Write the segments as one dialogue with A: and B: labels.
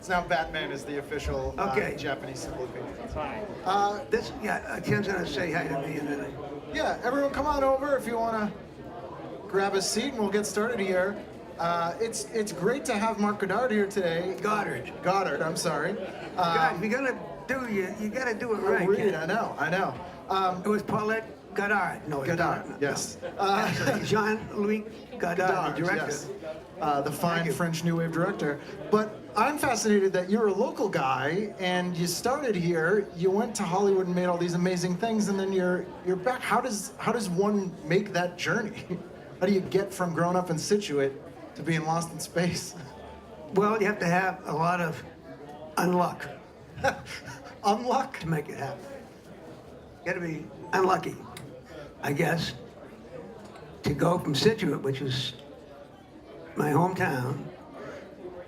A: It's now Batman is the official Japanese symbol of patriotism.
B: That's fine.
C: Ken's gonna say hi to me in a minute.
A: Yeah, everyone come on over if you want to grab a seat and we'll get started here. It's great to have Mark Goddard here today. Goddard, I'm sorry.
C: God, if you're gonna you gotta do it right.
A: Read, I know.
C: It was Paulette Goddard. No,
A: Goddard, yes.
C: Jean-Louis Goddard, the director.
A: Yes. The fine French New Wave director. But I'm fascinated that you're a local guy and you started here, you went to Hollywood and made all these amazing things, and then you're back. How does one make that journey? How do you get from growing up in Scituate to being lost in space?
C: Well, you have to have a lot of unluck.
A: Unluck?
C: To make it happen. You gotta be unlucky, I guess, to go from Scituate, which is my hometown.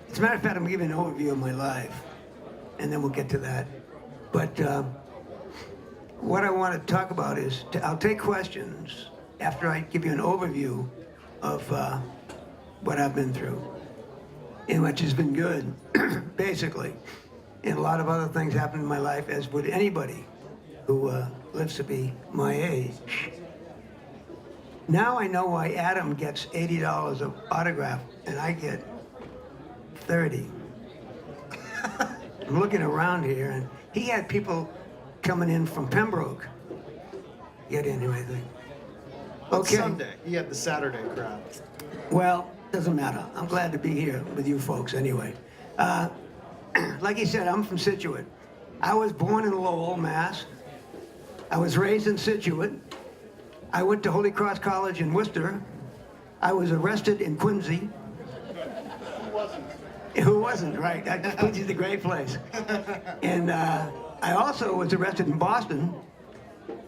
C: As a matter of fact, I'm giving an overview of my life, and then we'll get to that. But what I want to talk about is, I'll take questions after I give you an overview of what I've been through, and which has been good, basically. And a lot of other things happened in my life, as would anybody who lives to be my age. Now I know why Adam gets $80 of autograph and I get 30. I'm looking around here, and he had people coming in from Pembroke. Get in here, I think. Okay.
A: Sunday. He had the Saturday crowd.
C: Well, doesn't matter. I'm glad to be here with you folks anyway. Like he said, I'm from Scituate. I was born in Lowell, Mass. I was raised in Scituate. I went to Holy Cross College in Worcester. I was arrested in Quincy. Who wasn't, right? Quincy's a great place. And I also was arrested in Boston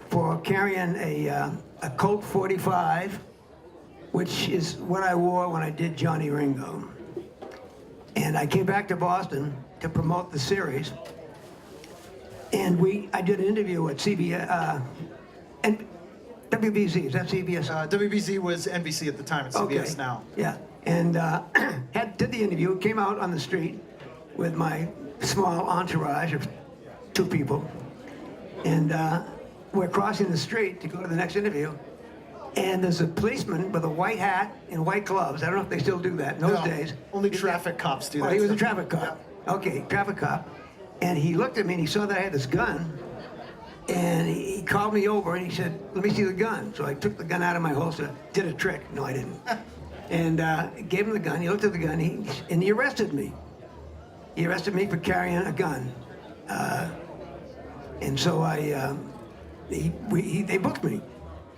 C: for carrying a Colt 45, which is what I wore when I did Johnny Ringo. And I came back to Boston to promote the series. And I did an interview at CBS, and WBZ, is that CBS?
A: WBZ was NBC at the time, it's CBS now.
C: Yeah, and did the interview, came out on the street with my small entourage of 2 people. And we're crossing the street to go to the next interview. And there's a policeman with a white hat and white gloves. I don't know if they still do that in those days.
A: Only traffic cops do that.
C: Oh, he was a traffic cop. Yeah. Okay, traffic cop. And he looked at me and he saw that I had this gun. And he called me over and he said, "Let me see the gun." So I took the gun out of my holster, did a trick. No, I didn't. And gave him the gun. He looked at the gun and he arrested me. He arrested me for carrying a gun. And so they booked me.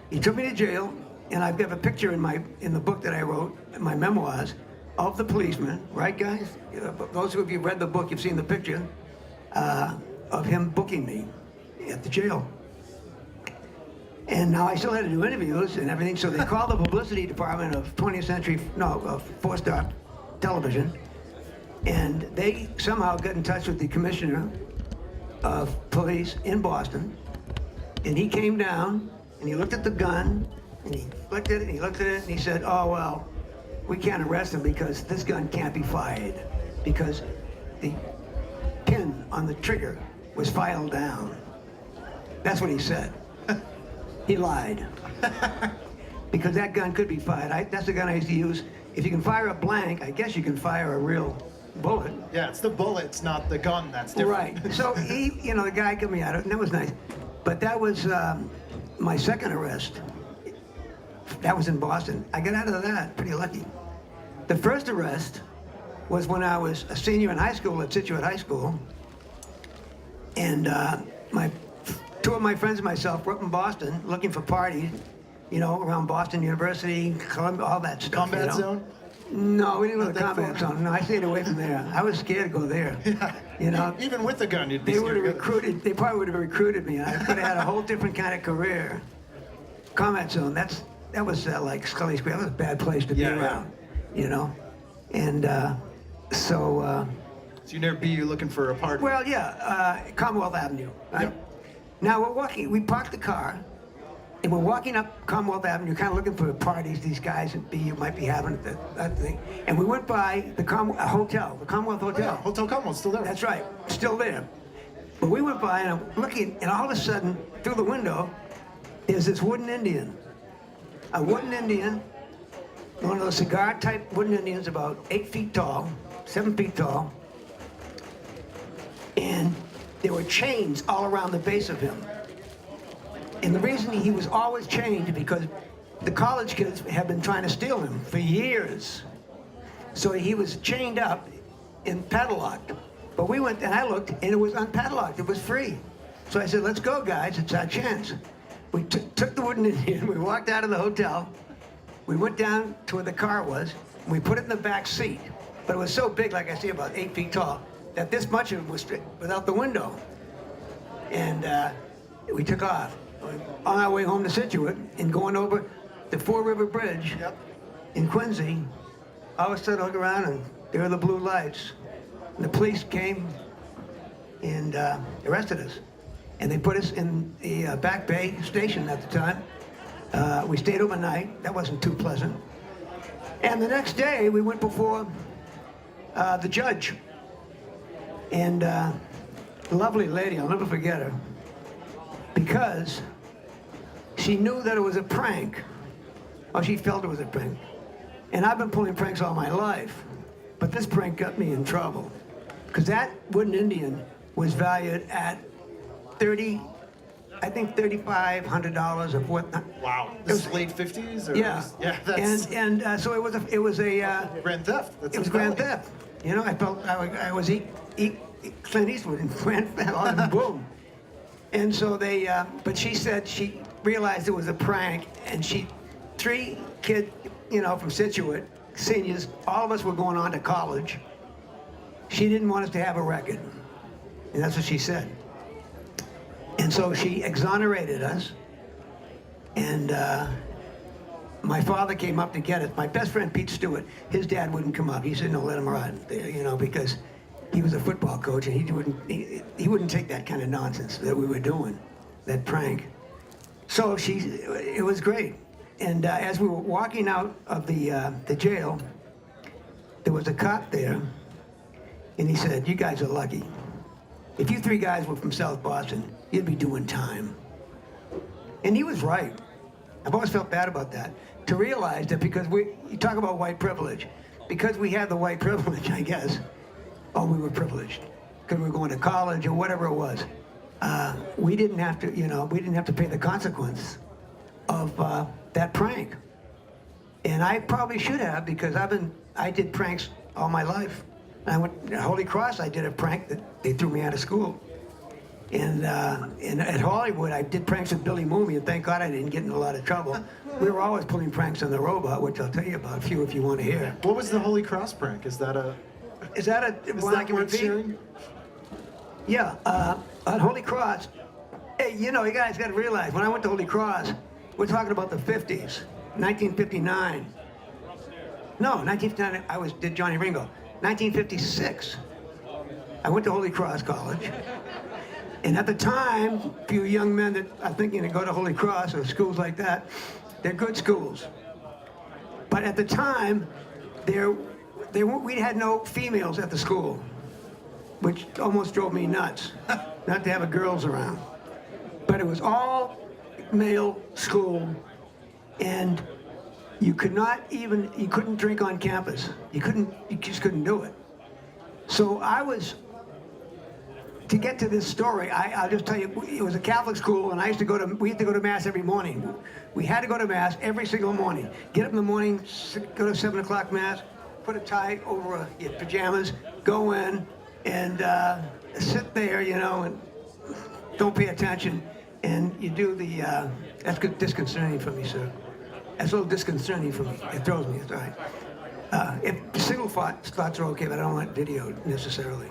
C: He took me to jail, and I've got a picture in the book that I wrote, my memoirs, of the policeman, right, guys? Those who have you read the book, you've seen the picture of him booking me at the jail. And now I still had to do interviews and everything, so they called the publicity department of 4 Star Television, and they somehow got in touch with the commissioner of police in Boston, and he came down, and he looked at the gun, and he looked at it, and he looked at it, and he said, "Oh, well, we can't arrest him because this gun can't be fired, because the pin on the trigger was filed down." That's what he said. He lied. Because that gun could be fired. That's the gun I used to use. If you can fire a blank, I guess you can fire a real bullet.
A: Yeah, it's the bullet, it's not the gun that's different.
C: Right. So the guy got me out of it, and that was nice. But that was my second arrest. That was in Boston. I got out of that pretty lucky. The first arrest was when I was a senior in high school at Scituate High School. And 2 of my friends and myself were up in Boston looking for parties, around Boston University, Columbia, all that stuff.
A: Combat zone?
C: No, we didn't go to the combat zone. No, I stayed away from there. I was scared to go there.
A: Yeah. Even with the gun, you'd be scared.
C: They probably would have recruited me. I could have had a whole different kind of career. Combat zone, that was like Scully Square. That was a bad place to be around, And so
A: you're near BU looking for a party?
C: Well, yeah, Commonwealth Avenue. Right? Yep. Now we're walking. We parked the car, And we're walking up Commonwealth Avenue, kind of looking for parties these guys might be having at that thing. And we went by the hotel, the Commonwealth Hotel.
A: Oh, yeah, Hotel Commonwealth, still there.
C: That's right, still there. But we went by and I'm looking, and all of a sudden, through the window, there's this wooden Indian. A wooden Indian, one of those cigar-type wooden Indians, about 8 feet tall, 7 feet tall. And there were chains all around the base of him. And the reason he was always chained is because the college kids had been trying to steal him for years. So he was chained up and padlocked. But we went and I looked and it was unpadlocked, it was free. So I said, let's go guys, it's our chance. We took the wooden Indian, we walked out of the hotel, we went down to where the car was, and we put it in the back seat. But it was so big, like I say, about 8 feet tall, that this much of it was without the window. And we took off. On our way home to Situate and going over the Four River Bridge in Quincy, all of a sudden I look around and there are the blue lights. And the police came and arrested us. And they put us in the Back Bay station at the time. We stayed overnight. That wasn't too pleasant. And the next day we went before the judge. And a lovely lady, I'll never forget her, because she knew that it was a prank, or she felt it was a prank. And I've been pulling pranks all my life, but this prank got me in trouble. Because that wooden Indian was valued at $3,500 or whatnot.
A: Wow. This is late 50s? Or
C: Yeah.
A: Yeah, that's...
C: And so it was a
A: grand theft. That's
C: it was grand theft. You know, I felt I was Clint Eastwood in grand theft, and boom. And so they, but she said she realized it was a prank, and three kids, you know, from Situate, seniors, all of us were going on to college. She didn't want us to have a record, and that's what she said. And so she exonerated us, and my father came up to get us. My best friend, Pete Stewart, his dad wouldn't come up. He said, no, let him run there, you know, because he was a football coach, and he wouldn't take that kind of nonsense that we were doing, that prank. So it was great. And as we were walking out of the jail, there was a cop there, and he said, you guys are lucky. If you three guys were from South Boston, you'd be doing time. And he was right. I've always felt bad about that. To realize that because you talk about white privilege, because we had the white privilege, I guess, oh, we were privileged, because we were going to college or whatever it was. We didn't have to, you know, we didn't have to pay the consequence of that prank. And I probably should have, because I did pranks all my life. I went to Holy Cross, I did a prank that they threw me out of school. And at Hollywood, I did pranks with Billy Mooney, and thank God I didn't get in a lot of trouble. We were always pulling pranks on the robot, which I'll tell you about a few if you want to hear.
A: What was the Holy Cross prank? Is that
C: one I can
A: worth
C: repeat?
A: sharing?
C: Yeah, at Holy Cross, hey, you know, you guys got to realize, when I went to Holy Cross, we're talking about the 50s, 1959. No, 1959, did Johnny Ringo. 1956, I went to Holy Cross College. And at the time, a few young men that are thinking to go to Holy Cross or schools like that, they're good schools. But at the time, we had no females at the school, which almost drove me nuts, not to have a girls around. But it was all male school, and you couldn't drink on campus. You just couldn't do it. So to get to this story, I'll just tell you, it was a Catholic school, and we had to go to Mass every morning. We had to go to Mass every single morning. Get up in the morning, go to 7 o'clock Mass, put a tie over your pajamas, go in, and sit there, you know, and don't pay attention. And you do that's disconcerting for me, sir. That's a little disconcerting for me. It throws me, it's all right. If single thoughts are okay, but I don't want video necessarily.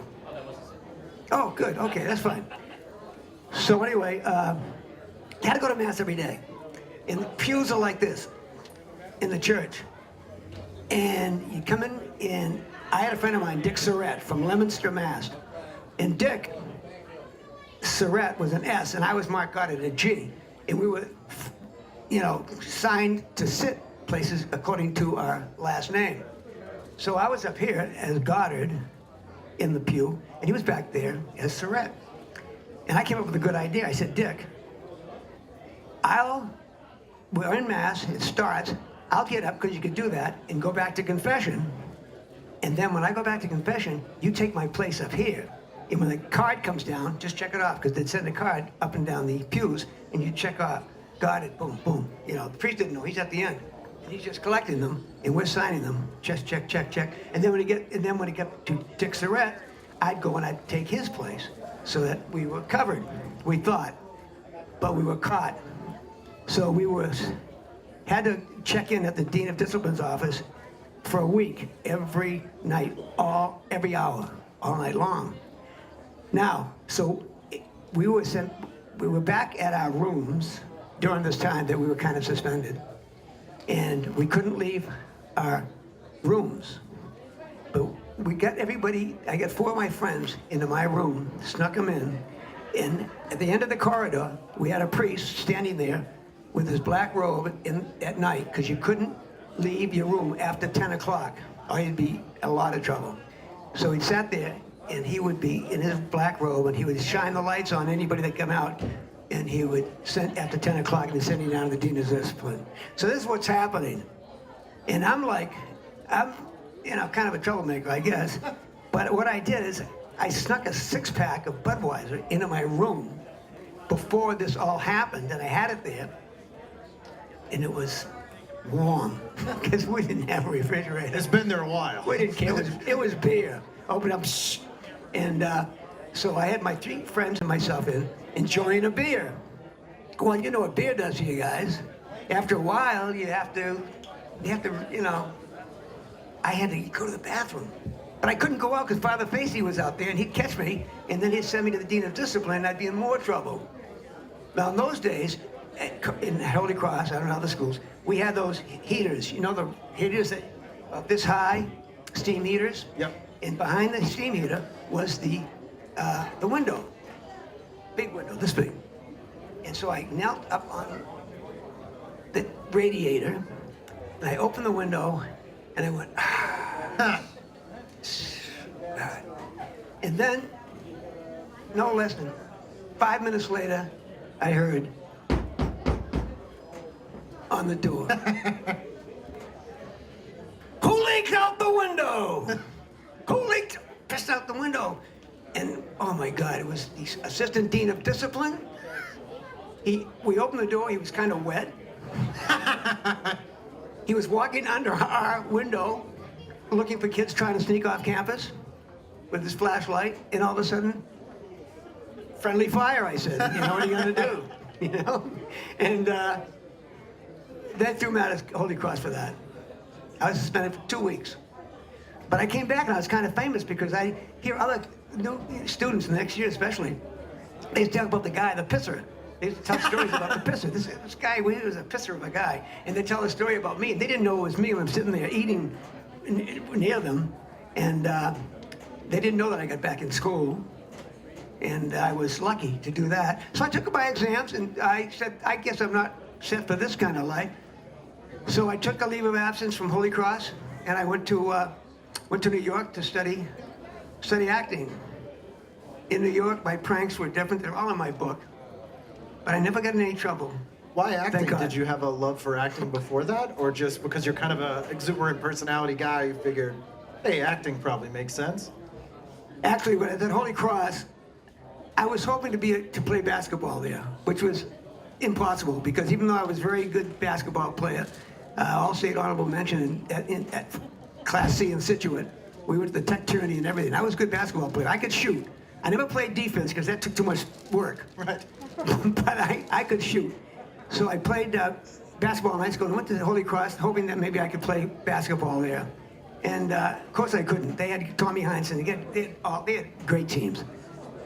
C: Oh, good. Okay, that's fine. So anyway, had to go to Mass every day. And the pews are like this in the church. And you come in, and I had a friend of mine, Dick Surratt, from Leominster, Mass. And Dick Surratt was an S, and I was Mark Goddard, a G. And we were signed to sit places according to our last name. So I was up here as Goddard in the pew, and he was back there as Surratt. And I came up with a good idea. I said, Dick, we're in Mass, it starts, I'll get up, because you could do that, and go back to confession. And then when I go back to confession, you take my place up here. And when the card comes down, just check it off, because they'd send a card up and down the pews, and you check off, got it, boom, boom. The priest didn't know, he's at the end. And he's just collecting them, and we're signing them, just check, check, check. And then when it got to Dick Surratt, I'd go and I'd take his place, so that we were covered, we thought, but we were caught. So we had to check in at the Dean of Discipline's office for a week, every night, every hour, all night long. Now, so we were back at our rooms during this time that we were kind of suspended, and we couldn't leave our rooms. But we got everybody, I got 4 of my friends into my room, snuck them in, and at the end of the corridor, we had a priest standing there with his black robe at night, because you couldn't leave your room after 10 o'clock, or you'd be in a lot of trouble. So he sat there, and he would be in his black robe, and he would shine the lights on anybody that came out, and he would send, after 10 o'clock, and he'd send you down to the Dean of Discipline. So this is what's happening. And I'm kind of a troublemaker, I guess. But what I did is, I snuck a 6-pack of Budweiser into my room before this all happened, and I had it there. And it was warm, because we didn't have a refrigerator.
A: It's been there a while.
C: We didn't care. It was beer. Open up, and so I had my 3 friends and myself enjoying a beer. Well, you know what beer does to you guys. After a while, you have to, I had to go to the bathroom. But I couldn't go out because Father Facey was out there, and he'd catch me, and then he'd send me to the Dean of Discipline, and I'd be in more trouble. Now, in those days, in Holy Cross, I don't know other schools, we had those heaters. You know the heaters that this high, steam heaters?
A: Yep.
C: And behind the steam heater was the window, big window, this big. And so I knelt up on the radiator, and I opened the window, and I went, and then, no less than 5 minutes later, I heard on the door, who leaked out the window? Who pissed out the window? And oh my God, it was the assistant dean of discipline. We opened the door, he was kind of wet. He was walking under our window, looking for kids trying to sneak off campus with his flashlight, and all of a sudden, friendly fire, I said. What are you gonna do? And they threw me out of Holy Cross for that. I was suspended for 2 weeks. But I came back and I was kind of famous because I hear other new students, the next year especially, they used to talk about the guy, the pisser. They used to tell stories about the pisser. This guy, he was a pisser of a guy. And they tell a story about me. They didn't know it was me when I'm sitting there eating near them. And they didn't know that I got back in school. And I was lucky to do that. So I took my exams and I said, I guess I'm not set for this kind of life. So I took a leave of absence from Holy Cross and I went to New York to study acting. In New York, my pranks were different. They're all in my book. But I never got in any trouble.
A: Why acting?
C: Thank God.
A: Did you have a love for acting before that? Or just because you're kind of an exuberant personality guy, you figured, hey, acting probably makes sense?
C: Actually, when I was at Holy Cross, I was hoping to play basketball there, which was impossible because even though I was a very good basketball player, all-state honorable mention at Class C in Situate, we went to the Tech Tyranny and everything. I was a good basketball player. I could shoot. I never played defense because that took too much work.
A: Right.
C: But I could shoot. So I played basketball in high school and went to the Holy Cross hoping that maybe I could play basketball there. And of course I couldn't. They had Tommy Heinsohn. They had great teams.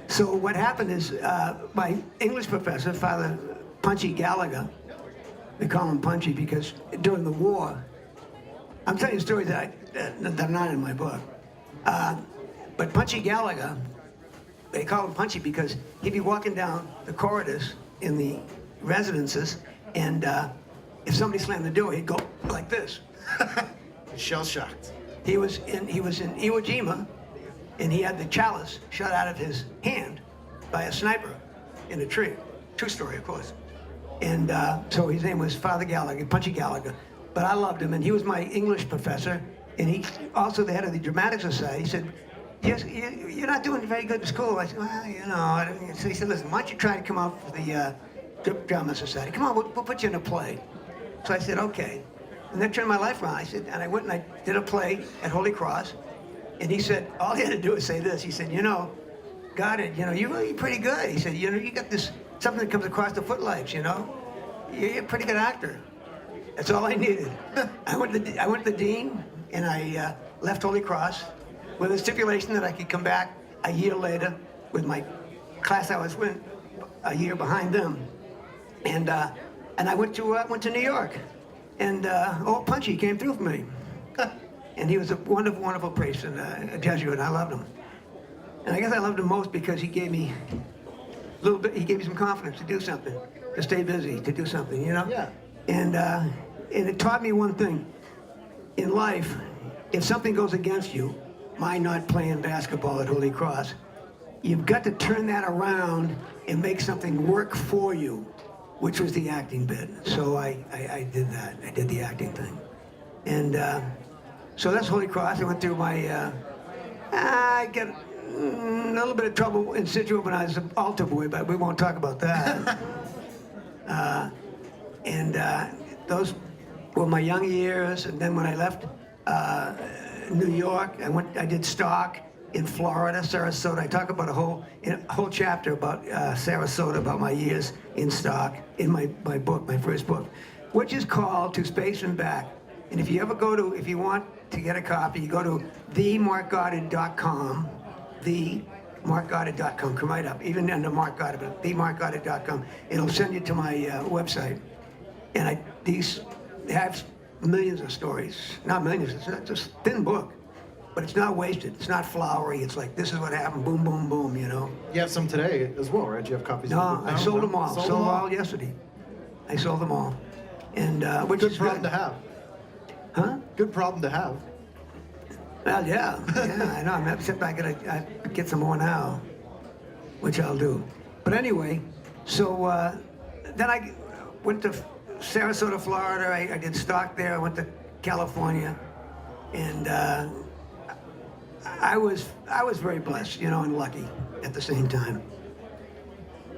C: So what happened is my English professor, Father Punchy Gallagher, they call him Punchy because during the war, I'm telling you stories that are not in my book. But Punchy Gallagher, they call him Punchy because he'd be walking down the corridors in the residences and if somebody slammed the door, he'd go like this.
A: Shell shocked.
C: He was in Iwo Jima, and he had the chalice shot out of his hand by a sniper in a tree. True story, of course. And so his name was Father Gallagher, Punchy Gallagher. But I loved him, and he was my English professor, and he also the head of the Dramatic Society. He said, "Yes, you're not doing very good in school." I said, "Well, you know." So he said, "Listen, why don't you try to come out for the Drama Society? Come on, we'll put you in a play." So I said, "Okay." And that turned my life around. I said, and I went and I did a play at Holy Cross, and he said, all he had to do was say this. He said, "You know, Goddard, you know, you're really pretty good." He said, "You know, you got this something that comes across the footlights. You know, you're a pretty good actor." That's all I needed. I went to the dean, and I left Holy Cross with a stipulation that I could come back a year later with my class I was in, a year behind them, and I went to New York, and old Punchy came through for me, and he was a wonderful, wonderful priest and a Jesuit. I loved him, and I guess I loved him most because he gave me a little bit. He gave me some confidence to do something, to stay busy, to do something, you know.
A: Yeah.
C: And it taught me one thing. In life, if something goes against you, my not playing basketball at Holy Cross, you've got to turn that around and make something work for you, which was the acting bit. So I did that. I did the acting thing. And so that's Holy Cross. I went through my, I got a little bit of trouble in Scituate when I was an altar boy, but we won't talk about that. Those were my young years, and then when I left New York, I did stock in Florida, Sarasota. I talk about a whole chapter about Sarasota, about my years in stock in my book, my first book, which is called To Space and Back. And if you want to get a copy, you go to themarkgoddard.com, themarkgoddard.com, come right up, even under Mark Goddard, but themarkgoddard.com. It'll send you to my website. And these have millions of stories. Not millions, it's just a thin book. But it's not wasted, it's not flowery. It's like, this is what happened, boom, boom, boom, you know?
A: You have some today as well, right? Do you have copies
C: No,
A: of the book now?
C: I sold them all.
A: Sold
C: Sold
A: them
C: them
A: all
C: all yesterday. I sold them all. And which
A: Good
C: is
A: problem
C: good.
A: to have.
C: Huh?
A: Good problem to have.
C: Well, yeah, I know. I'm upset I get some more now, which I'll do. But anyway, so then I went to Sarasota, Florida. I did stock there. I went to California, and I was very blessed, you know, and lucky at the same time.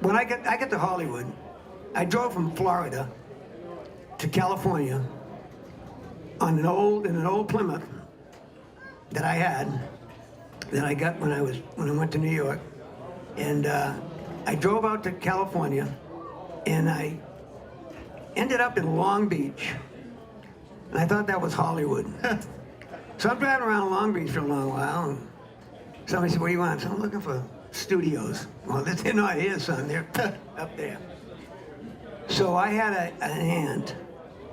C: When I got to Hollywood, I drove from Florida to California on in an old Plymouth that I had, that I got when I went to New York, and I drove out to California, and I ended up in Long Beach, and I thought that was Hollywood. So I'm driving around Long Beach for a long while, and somebody said, "What do you want?" I said, "I'm looking for studios." Well, they're not here, son. They're up there. So I had an aunt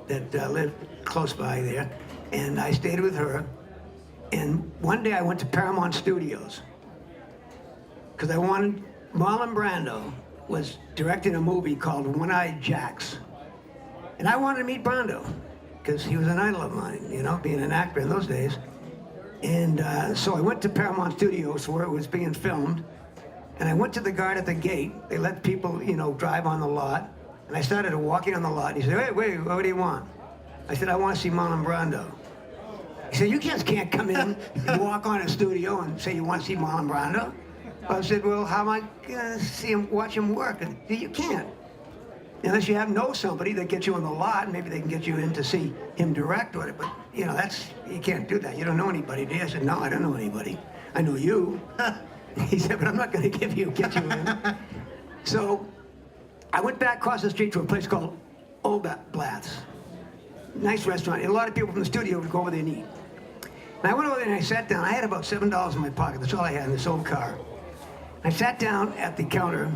C: that lived close by there, and I stayed with her. And one day I went to Paramount Studios because I wanted, Marlon Brando was directing a movie called One-Eyed Jacks. And I wanted to meet Brando because he was an idol of mine, you know, being an actor in those days. And so I went to Paramount Studios where it was being filmed. And I went to the guard at the gate. They let people, you know, drive on the lot. And I started walking on the lot. He said, wait, what do you want? I said, "I want to see Marlon Brando." He said, "You just can't come in and walk on a studio and say you want to see Marlon Brando." I said, "Well, how am I going to watch him work?" And you can't. Unless you know somebody that gets you on the lot, maybe they can get you in to see him direct or whatever. But, you know, you can't do that. You don't know anybody, do you? I said, "No, I don't know anybody. I know you." He said, "But I'm not going to get you in." So I went back across the street to a place called Old Blatz. Nice restaurant. And a lot of people from the studio would go over there and eat. And I went over there and I sat down. I had about $7 in my pocket. That's all I had in this old car. I sat down at the counter,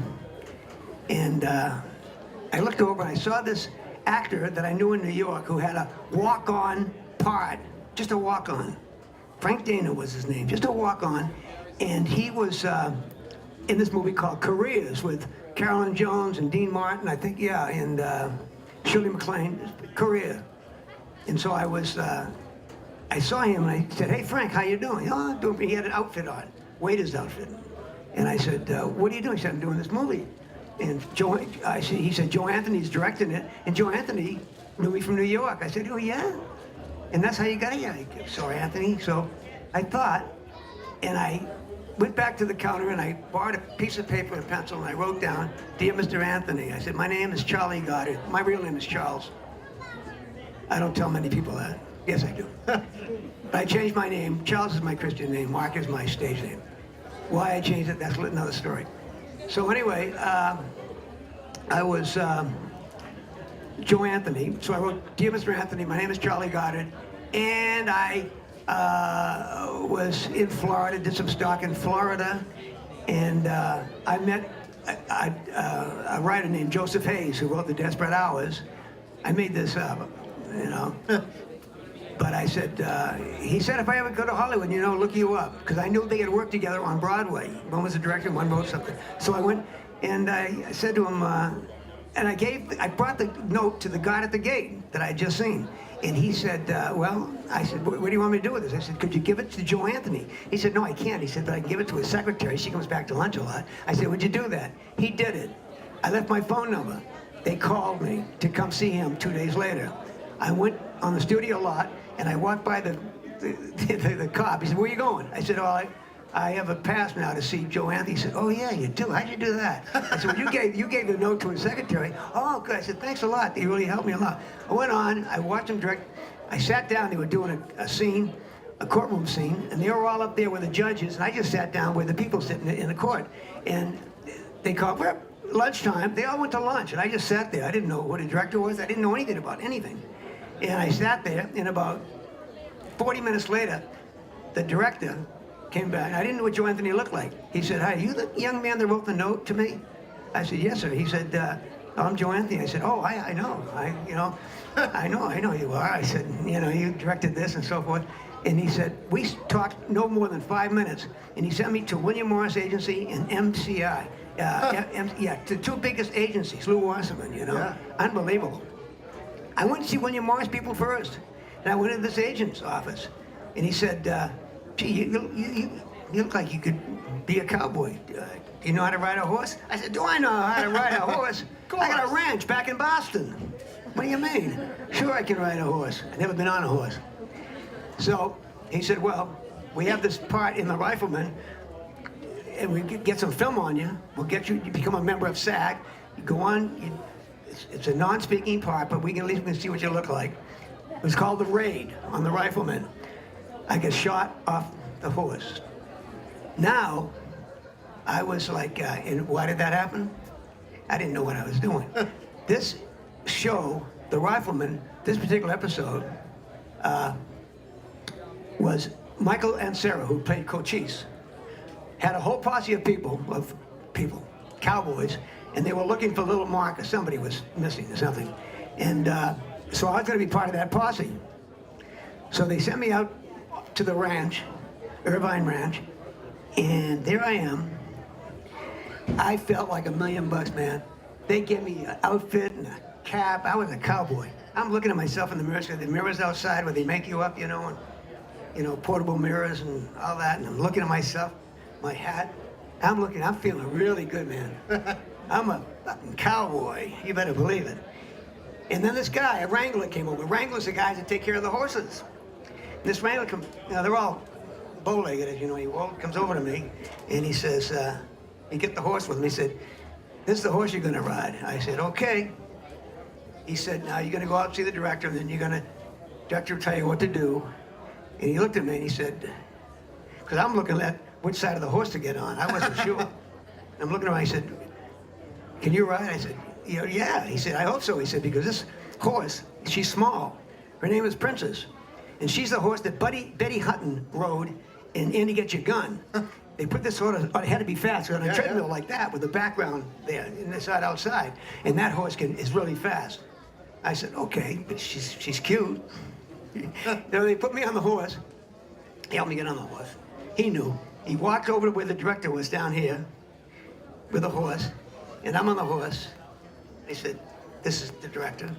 C: and I looked over and I saw this actor that I knew in New York who had a walk-on part, just a walk-on. Frank Dana was his name, just a walk-on. And he was in this movie called Careers with Carolyn Jones and Dean Martin, I think, yeah, and Shirley MacLaine, Korea. And so I saw him and I said, "Hey Frank, how you doing?" "Oh, doing." He had an outfit on, waiter's outfit. And I said, "What are you doing?" He said, "I'm doing this movie." And he said, "Joe Anthony's directing it." And Joe Anthony knew me from New York. I said, "Oh yeah?" And that's how you got here. I saw Anthony. So I thought, and I went back to the counter and I borrowed a piece of paper and a pencil and I wrote down, "Dear Mr. Anthony," I said, "my name is Charlie Goddard. My real name is Charles." I don't tell many people that. Yes, I do. But I changed my name. Charles is my Christian name. Mark is my stage name. Why I changed it, that's another story. So anyway, I was Joe Anthony. So I wrote, "Dear Mr. Anthony, my name is Charlie Goddard." And I was in Florida, did some stock in Florida. And I met a writer named Joseph Hayes, who wrote The Desperate Hours. I made this up, you know. But I said, he said, "If I ever go to Hollywood, look you up." Because I knew they had worked together on Broadway. One was a director, one wrote something. So I went and I said to him, and I brought the note to the guard at the gate that I had just seen. And he said, I said, "What do you want me to do with this?" I said, "Could you give it to Joe Anthony?" He said, "No, I can't." He said, "But I can give it to his secretary. She comes back to lunch a lot." I said, "Would you do that?" He did it. I left my phone number. They called me to come see him 2 days later. I went on the studio lot, and I walked by the cop. He said, "Where are you going?" I said, "Oh, I have a pass now to see Joe Anthony." He said, "Oh yeah, you do. How'd you do that?" I said, "Well, you gave the note to his secretary." "Oh, good." I said, "Thanks a lot. He really helped me a lot." I went on. I watched him direct. I sat down. They were doing a scene, a courtroom scene, and they were all up there with the judges, and I just sat down where the people sitting in the court. And they called for lunchtime. They all went to lunch, and I just sat there. I didn't know what a director was. I didn't know anything about anything. And I sat there, and about 40 minutes later, the director came back. I didn't know what Joe Anthony looked like. He said, "Hi, are you the young man that wrote the note to me?" I said, "Yes, sir." He said, "I'm Joe Anthony." I said, "Oh, I know. I know you are." I said, "You directed this and so forth." And he said, we talked no more than 5 minutes, and he sent me to William Morris Agency and MCI. The two biggest agencies, Lou Wasserman,
A: Yeah.
C: Unbelievable. I went to see William Morris people first, and I went into this agent's office, and he said, "Gee, you look like you could be a cowboy. Do you know how to ride a horse?" I said, "Do I know how to ride a horse? I got a ranch back in Boston." "What do you mean?" "Sure, I can ride a horse. I've never been on a horse." So he said, "Well, we have this part in The Rifleman, and we get some film on you. We'll get you become a member of SAG. You go on. It's a non-speaking part, but we can at least see what you look like." It was called The Raid on The Rifleman. I get shot off the horse. Now, I was like, and why did that happen? I didn't know what I was doing. This show, The Rifleman, this particular episode, was Michael and Sarah, who played Cochise, had a whole posse of people, cowboys, and they were looking for little Mark, or somebody was missing or something. And so I was going to be part of that posse. So they sent me out to the ranch, Irvine Ranch, and there I am. I felt like $1 million, man. They gave me an outfit and a cap. I was a cowboy. I'm looking at myself in the mirror. So the mirrors outside where they make you up, and portable mirrors and all that. And I'm looking at myself, my hat. I'm feeling really good, man. I'm a fucking cowboy. You better believe it. And then this guy, a wrangler, came over. Wranglers are guys that take care of the horses. And this wrangler comes, they're all bow-legged, as you know. He comes over to me, and he says, he get the horse with me. He said, "This is the horse you're going to ride." I said, "Okay." He said, "Now you're going to go out and see the director, and then director will tell you what to do." And he looked at me, and he said, because I'm looking at which side of the horse to get on. I wasn't sure. I'm looking at him, I said, "Can you ride?" I said, "Yeah." He said, "I hope so." He said, "Because this horse, she's small. Her name is Princess. And she's the horse that Betty Hutton rode in To Get Your Gun." They put this horse, it had to be fast, on a treadmill like that with the background there, and this side outside. And that horse is really fast. I said, "Okay, but she's cute." They put me on the horse. He helped me get on the horse. He knew. He walked over to where the director was down here with the horse, and I'm on the horse. I said, this is the director.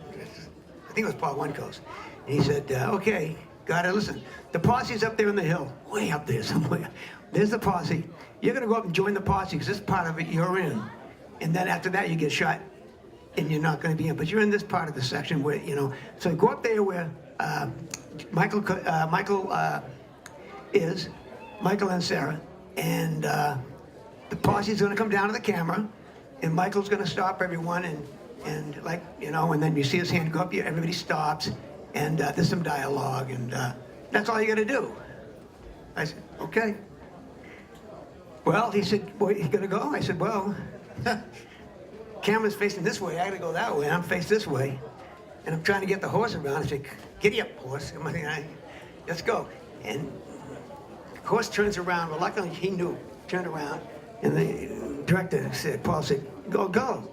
C: I think it was Paul Onecoast. And he said, okay, Goddard, listen, the posse's up there in the hill, way up there somewhere. There's the posse. You're gonna go up and join the posse because this part of it you're in. And then after that you get shot and you're not gonna be in. But you're in this part of the section where, you know, so go up there where Michael and Sarah, and the posse's gonna come down to the camera, and Michael's gonna stop everyone, and like, you know, and then you see his hand go up, everybody stops, and there's some dialogue, and that's all you gotta do. I said, okay. Well, he said, well, you gonna go? I said, well, camera's facing this way, I gotta go that way, I'm faced this way, and I'm trying to get the horse around. I said, giddy up, horse. Let's go. And the horse turns around. Well, luckily he knew. Turned around, and the director said, Paul said, go, go.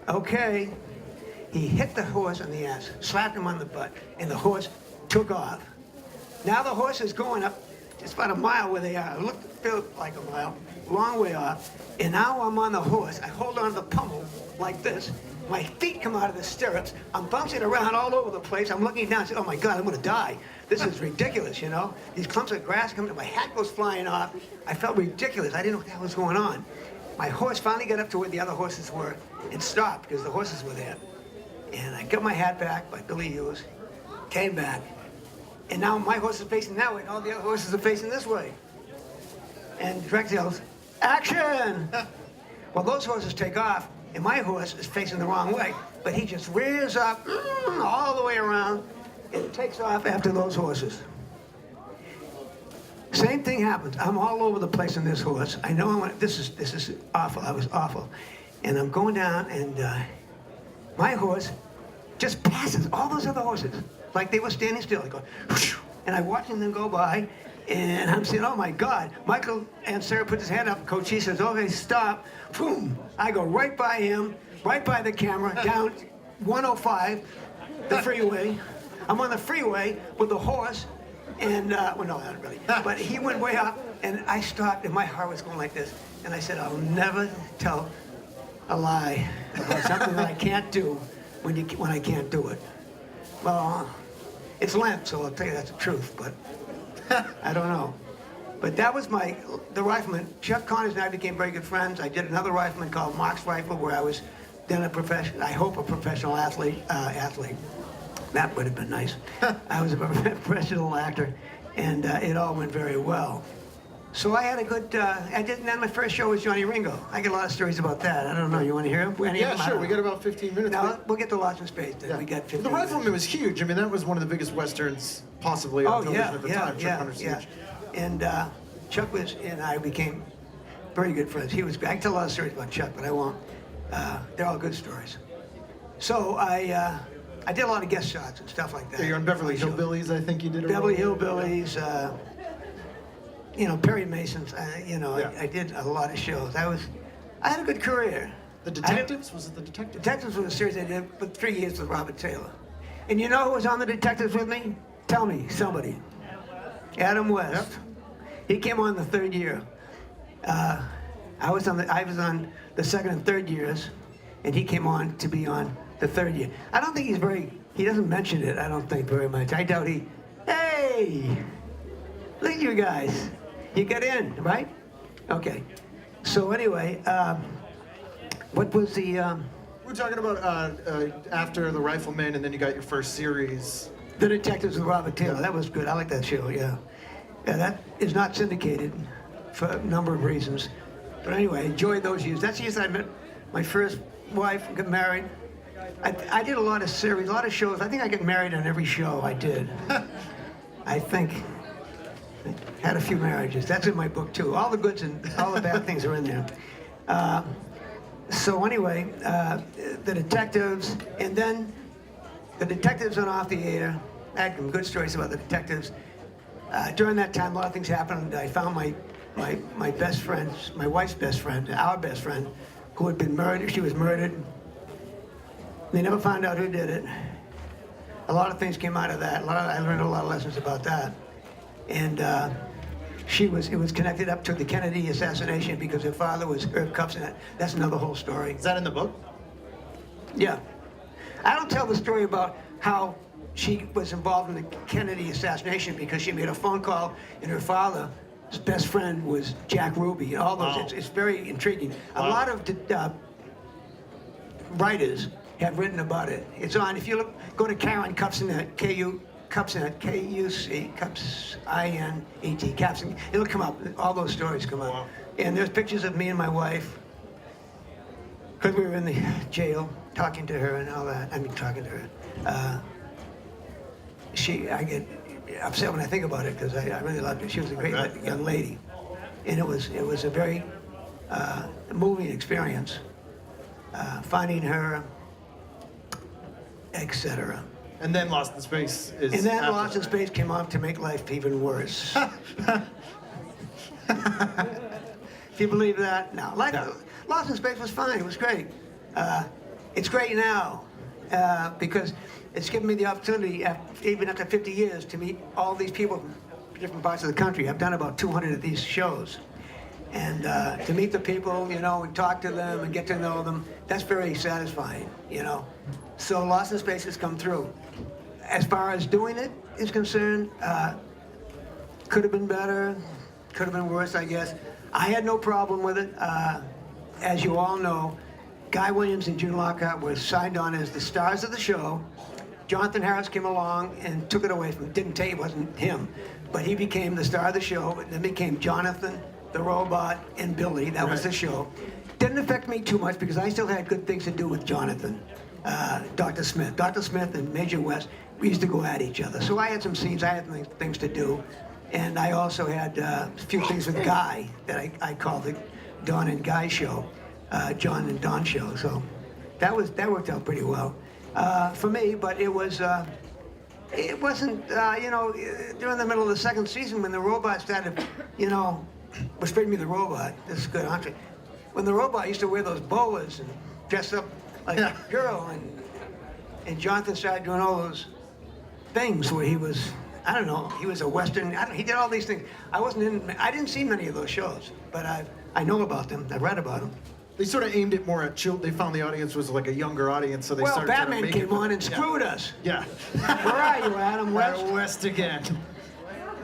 C: Okay. He hit the horse on the ass, slapped him on the butt, and the horse took off. Now the horse is going up just about a mile where they are. It felt like a mile, long way off. And now I'm on the horse. I hold on to the pommel like this. My feet come out of the stirrups. I'm bouncing around all over the place. I'm looking down and say, oh my God, I'm gonna die. This is ridiculous, you know? These clumps of grass come to my hat goes flying off. I felt ridiculous. I didn't know what the hell was going on. My horse finally got up to where the other horses were and stopped because the horses were there. And I got my hat back by Billy Hughes, came back, and now my horse is facing that way and all the other horses are facing this way. And the director yells, action! Well, those horses take off, and my horse is facing the wrong way, but he just rears up all the way around and takes off after those horses. Same thing happens. I'm all over the place on this horse. I know this is awful. I was awful. And I'm going down, and my horse just passes all those other horses like they were standing still. I go, whoosh, and I'm watching them go by, and I'm saying, oh my God. Michael and Sarah put his hand up. Coach, he says, okay, stop. Boom. I go right by him, right by the camera, down 105, the freeway. I'm on the freeway with the horse, and, well, no, not really. But he went way up, and I stopped, and my heart was going like this. And I said, I'll never tell a lie about something that I can't do when I can't do it. Well, it's Lent, so I'll tell you that's the truth, but I don't know. But that was the rifleman. Chuck Connors and I became very good friends. I did another rifleman called Mark's Rifle, where I was then a professional athlete. That would have been nice. I was a professional actor, and it all went very well. So I had a good, and then my first show was Johnny Ringo. I get a lot of stories about that. I don't know, you want to hear them?
A: Yeah, sure, we got about 15 minutes.
C: Now, we'll get to Lost in Space then. Yeah. We got 15
A: The Rifleman was huge. I mean, that was one of the biggest Westerns possibly on television at the time. Chuck Connor's huge.
C: And Chuck and I became very good friends. I can tell a lot of stories about Chuck, but I won't. They're all good stories. So I did a lot of guest shots and stuff like that.
A: So you're on Beverly Hillbillies, I think you did.
C: Beverly Hillbillies, you know, Perry Mason's. I did a lot of shows. I had a good career.
A: The Detectives? Was it The Detectives?
C: Detectives was a series I did for 3 years with Robert Taylor. And you know who was on The Detectives with me? Tell me, somebody. Adam West. Yep. He came on the third year. I was on the second and third years, and he came on to be on the third year. I don't think he doesn't mention it, I don't think, very much. I doubt hey, look at you guys. You got in, right? Okay. So anyway, what was the...
A: We're talking about after The Rifleman, and then you got your first series.
C: The Detectives with Robert Taylor. That was good. I like that show, yeah. Yeah, that is not syndicated for a number of reasons. But anyway, I enjoyed those years. That's the years I met my first wife, got married. I did a lot of series, a lot of shows. I think I got married on every show I did. I think. I had a few marriages. That's in my book, too. All the goods and all the bad things are in there. So anyway, The Detectives, and then The Detectives went off the air. I had some good stories about The Detectives. During that time, a lot of things happened. I found my best friend, my wife's best friend, our best friend, who had been murdered. She was murdered. They never found out who did it. A lot of things came out of that. I learned a lot of lessons about that. And it was connected up to the Kennedy assassination because her father was Herb Cups, and that's another whole story.
A: Is that in the book?
C: Yeah. I don't tell the story about how she was involved in the Kennedy assassination because she made a phone call and her father's best friend was Jack Ruby. And all those.
A: Wow.
C: It's very intriguing.
A: Wow.
C: A lot of writers have written about it. It's on. If you look, go to Karen Cupsinet, Cupsinet, K-U-C, Cups-I-N-E-T, Cupsinet. It'll come up. All those stories come up.
A: Wow.
C: And there's pictures of me and my wife because we were in the jail talking to her and all that. I mean, talking to her. I get upset when I think about it because I really loved her. She was a great young lady, and it was a very moving experience. Finding her, etc.
A: And then Lost in Space is.
C: And then
A: after
C: Lost in
A: that.
C: Space came on to make life even worse. If you believe that, no. Lost in Space was fine. It was great. It's great now because it's given me the opportunity, even after 50 years, to meet all these people from different parts of the country. I've done about 200 of these shows. And to meet the people, you know, and talk to them and get to know them, that's very satisfying, you know. So Lost in Space has come through. As far as doing it is concerned, could have been better, could have been worse, I guess. I had no problem with it. As you all know, Guy Williams and June Lockhart were signed on as the stars of the show. Jonathan Harris came along and took it away from him. Didn't take it, wasn't him, but he became the star of the show. And then became Jonathan, the robot, and Billy. That was the show. Didn't affect me too much because I still had good things to do with Jonathan. Dr. Smith. Dr. Smith and Major West, we used to go at each other. So I had some scenes, I had things to do. And I also had a few things with Guy that I called the Don and Guy show, John and Don show. So that worked out pretty well for me, but it wasn't, you know, during the middle of the second season when the robot started, you know, was feeding me the robot. This is good entree. When the robot used to wear those boas and dress up like a girl, and Jonathan started doing all those things where he was, I don't know, he was a Western, he did all these things. I didn't see many of those shows, but I know about them, I read about them.
A: They sort of aimed it more at children. They found the audience was like a younger audience, so they
C: Well,
A: started trying to
C: Batman
A: make
C: came
A: it.
C: on and screwed us.
A: Yeah.
C: Where are you, Adam West?
A: West again.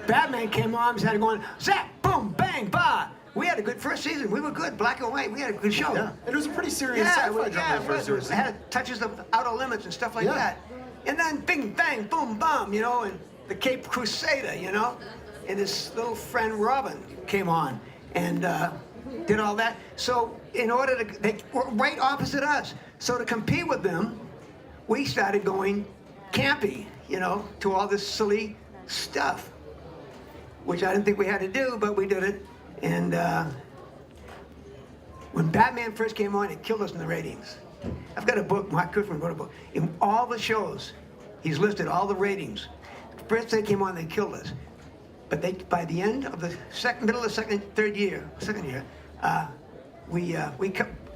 C: Batman came on and started going, zap, boom, bang, bah. We had a good first season. We were good, black and white. We had a good show.
A: Yeah. And it was a pretty serious sci-fi drama first.
C: It had touches of Outer Limits and stuff like that. And then bing, bang, boom, bomb, you know, and the Cape Crusader, you know, and his little friend Robin came on and did all that. So in order to, they were right opposite us. So to compete with them, we started going campy, you know, to all this silly stuff, which I didn't think we had to do, but we did it. And when Batman first came on, it killed us in the ratings. I've got a book, Mark Cushman wrote a book. In all the shows, he's listed all the ratings. First they came on, they killed us. But they, by the end of the middle of the second year, we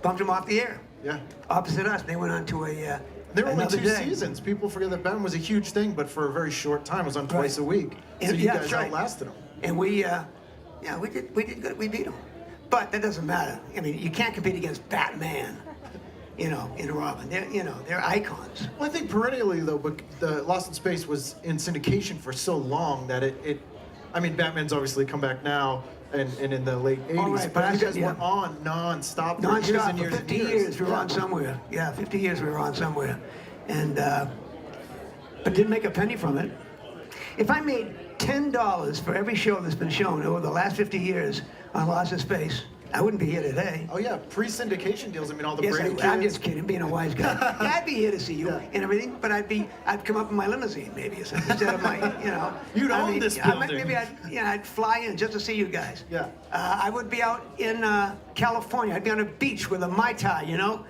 C: bumped them off the air.
A: Yeah.
C: Opposite us, they went on to a
A: There were only
C: another
A: 2
C: day.
A: seasons. People forget that Batman was a huge thing, but for a very short time, it was on twice a week. So
C: And-
A: you
C: yeah,
A: guys
C: that's right.
A: outlasted them.
C: And we did good. We beat them. But that doesn't matter. I mean, you can't compete against Batman, you know, and Robin. They're icons.
A: Well, I think perennially, though, but the Lost in Space was in syndication for so long that I mean, Batman's obviously come back now and in the late 80s,
C: All right,
A: but
C: but
A: you
C: I
A: guys
C: said,
A: were on non-stop for years
C: Non-stop
A: and
C: for
A: years
C: 50
A: and
C: years. We were
A: Yeah.
C: on somewhere. Yeah, 50 years we were on somewhere. And, but didn't make a penny from it. If I made $10 for every show that's been shown over the last 50 years on Lost in Space, I wouldn't be here today.
A: Oh yeah, pre-syndication deals. I mean, all the
C: Yes,
A: Brady
C: I'm
A: kids.
C: just kidding, being a wise guy. Yeah, I'd be here to see you and everything, but I'd come up in my limousine maybe or something, instead of my, you know.
A: You'd
C: I
A: own
C: mean,
A: this
C: I might-
A: building.
C: Maybe I'd fly in just to see you guys.
A: Yeah.
C: I would be out in California. I'd be on a beach with a Mai Tai, you know,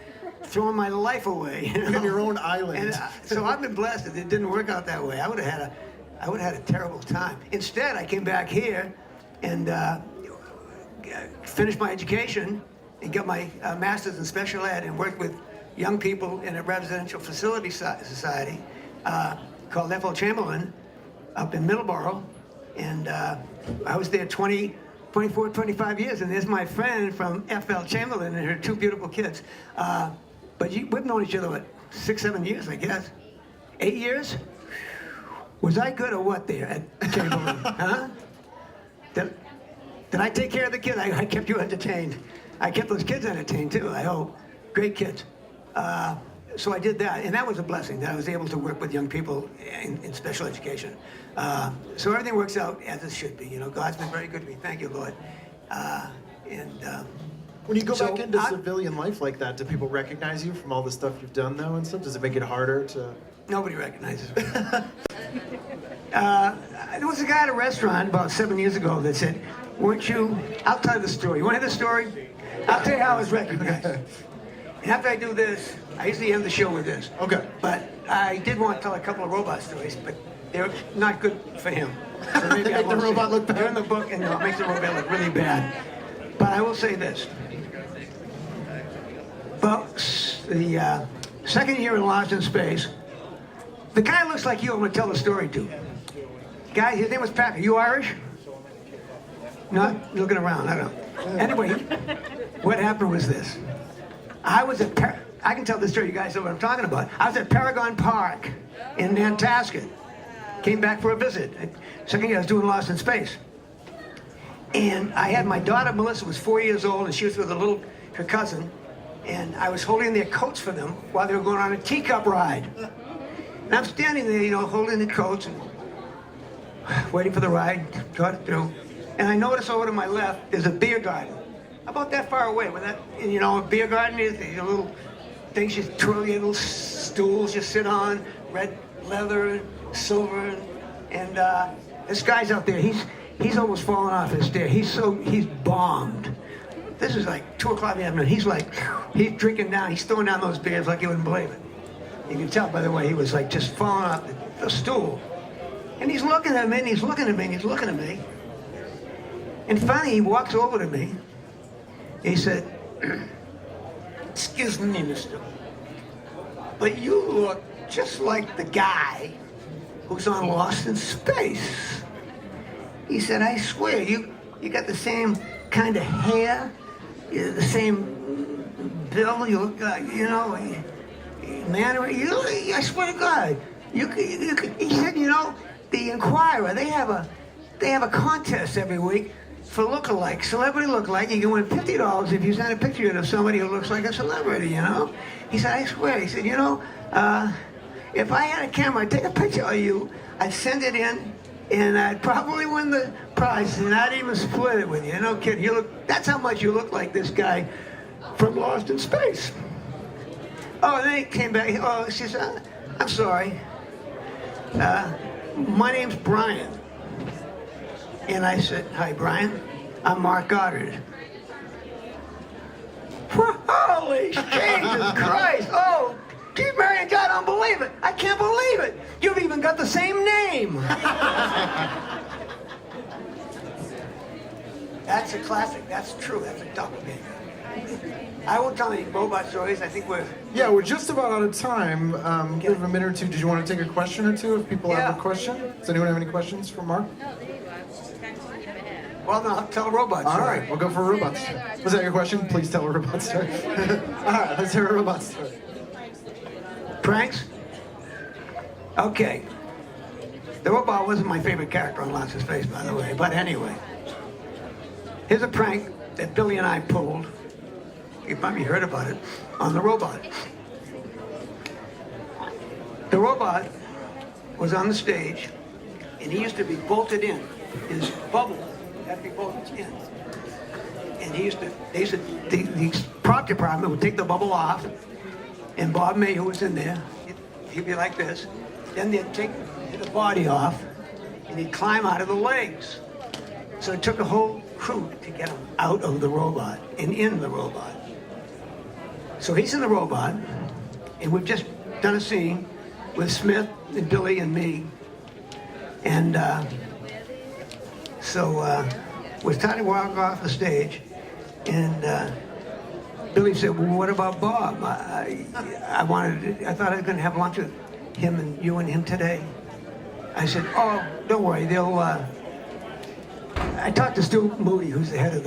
C: throwing my life away. You know?
A: On your own island.
C: And so I've been blessed that it didn't work out that way. I would have had a terrible time. Instead, I came back here and finished my education and got my master's in special ed and worked with young people in a residential facility society called F.L. Chamberlain up in Middleborough. And I was there 24, 25 years. And there's my friend from F.L. Chamberlain and her 2 beautiful kids. But we've known each other, what, 6, 7 years, I guess. 8 years? Was I good or what there at Chamberlain? Huh? Did I take care of the kids? I kept you entertained. I kept those kids entertained too, I hope. Great kids. So I did that, and that was a blessing that I was able to work with young people in special education. So everything works out as it should be. You know, God's been very good to me. Thank you, Lord.
A: When you go
C: So
A: back into
C: I-
A: civilian life like that, do people recognize you from all the stuff you've done though and stuff? Does it make it harder to?
C: Nobody recognizes me. There was a guy at a restaurant about 7 years ago that said, weren't you, I'll tell you the story. You want to hear the story? I'll tell you how I was recognized. And after I do this, I usually end the show with this.
A: Okay.
C: But I did want to tell a couple of robot stories, but they're not good for him. So maybe
A: They
C: I
A: make the
C: won't
A: robot
C: say-
A: look bad?
C: They're in the book, and it makes the robot look really bad. But I will say this. Well, the second year in Lost in Space, the guy looks like you I'm going to tell the story to. Guy, his name was Packer. You Irish? Not looking around, I don't know. Anyway, what happened was this. I was at, I can tell this story, you guys know what I'm talking about. I was at Paragon Park in Nantasket. Came back for a visit. Second year I was doing Lost in Space. And I had my daughter, Melissa, was 4 years old, and she was with her cousin. And I was holding their coats for them while they were going on a teacup ride. And I'm standing there, you know, holding the coats and waiting for the ride, got it through. And I notice over to my left, there's a beer garden. About that far away, where that, and, you know, a beer garden is, these little things you twirl, your little stools you sit on, red leather, silver, and this guy's out there, he's almost fallen off his stair. He's bombed. This is like 2 o'clock in the afternoon. He's drinking down, he's throwing down those beers like you wouldn't believe it. You can tell by the way he was like just falling off the stool. And he's looking at me, and he's looking at me, and he's looking at me. And finally he walks over to me. He said, excuse me, mister, but you look just like the guy who's on Lost in Space. He said, I swear, you got the same kind of hair, the same build, you look like, you know, manner, I swear to God, you could, he said, you know, the Inquirer, they have a contest every week for look-alike, celebrity look-alike. You can win $50 if you send a picture of somebody who looks like a celebrity, you know? He said, I swear, he said, you know, if I had a camera, I'd take a picture of you, I'd send it in, and I'd probably win the prize, and I'd even split it with you. No kidding, that's how much you look like this guy from Lost in Space. Oh, and then he came back, oh, she said, I'm sorry. My name's Brian. And I said, hi, Brian. I'm Mark Goddard. Holy Jesus Christ! Oh, gee, Mary, God, I don't believe it. I can't believe it. You've even got the same name. That's a classic. That's true. That's a doppelganger. I will tell you robot stories. I think
A: Yeah, we're just about out of time. We have a minute or two. Did you want to take a question or two if people have a question? Does anyone have any questions for Mark?
B: No, there you go. I was just trying to leave it in.
C: Well, no, I'll tell a robot story.
A: All right, we'll go for a robot story. Was that your question? Please tell a robot story. All right, let's hear a robot story.
C: Pranks? Okay. The robot wasn't my favorite character on Lost in Space, by the way, but anyway. Here's a prank that Billy and I pulled. You probably heard about it, on the robot. The robot was on the stage, and he used to be bolted in. His bubble had to be bolted in. And the prop department would take the bubble off, and Bob May, who was in there, he'd be like this. Then they'd take the body off, and he'd climb out of the legs. So it took a whole crew to get him out of the robot and in the robot. So he's in the robot, and we've just done a scene with Smith and Billy and me. And we're starting to walk off the stage, and Billy said, well, what about Bob? I thought I was going to have lunch with him and you and him today. I said, oh, don't worry, I talked to Stu Moody, who's the head of